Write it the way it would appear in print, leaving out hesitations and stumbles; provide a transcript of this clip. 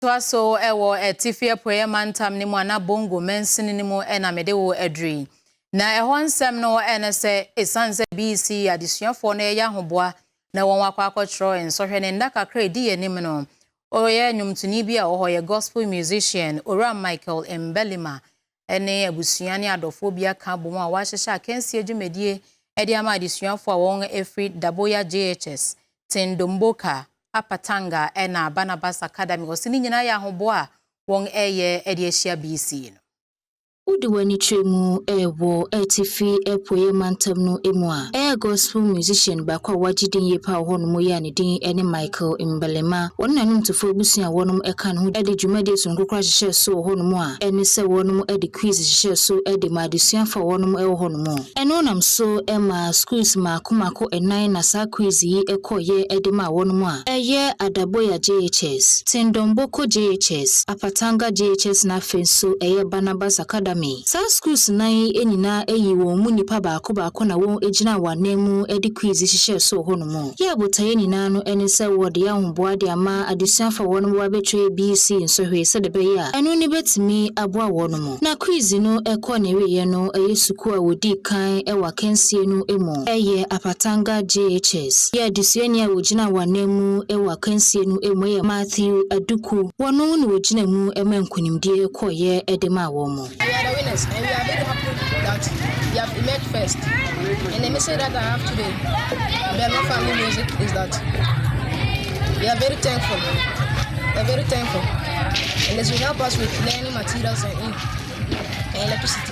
Twaso ewo etifie poemantam ni mu ana bongo mensini ni mu ena mede wo adri na eho nsem no ene se esanse BC adesuafo no ya hoboa na won wakwa akotro ensohwe ne ndaka kra di yenim no oye nyumtuni bi a wo ye gospel musician Ora Michael Mbelimah ene abusuani adofo bi aka bom a wa hyehye akansi adwumedie edi ama adesuafo a won efri daboya JHS Tindomboka Apatanga ena Barnabas Academy osini nyina ya hoboa won eye edi ahia BC no Udiwani tremu ewo etifi epoye mantam no emu a gospel musician bakwa wagidin yepa hono ya ne din ene Michael Mbelimah wonnanum tofo busu a wonum eka no edi dwumade sonkokra hyehye so hono mu a ene se wonum edi quiz hyehye so edi madesuafa wonum ewo hono mu eno nam so ema schools makomako enan na sa quiz yi ekoye edi ma wonum a eye Adaboya JHS Tindomboko JHS Apatanga JHS na fenso eye Barnabas Academy Sa schools nine enina eyi won mu nipa baako na won ejina wanemu edi quiz hyehye so hono mu ye botaye nina no ene se wode ya homboa de ama adesuafa wonum wa betwe BC nsohwe se de be ya eno ni betimi aboa wonum na quiz no ekọ na weye no eye suku a wodi kan ewa kensie no emu eye Apatanga JHS ye adesuani a wojina wanemu ewa kensie no emu ye Matthew Aduku wonu ni wojina mu emankunimdie ekoye edema womo And we are very happy that we have emerged first. And the message that I have today, Mbelimah Family Music, is that we are very thankful. We are very thankful. And this will help us with learning materials and ink and electricity.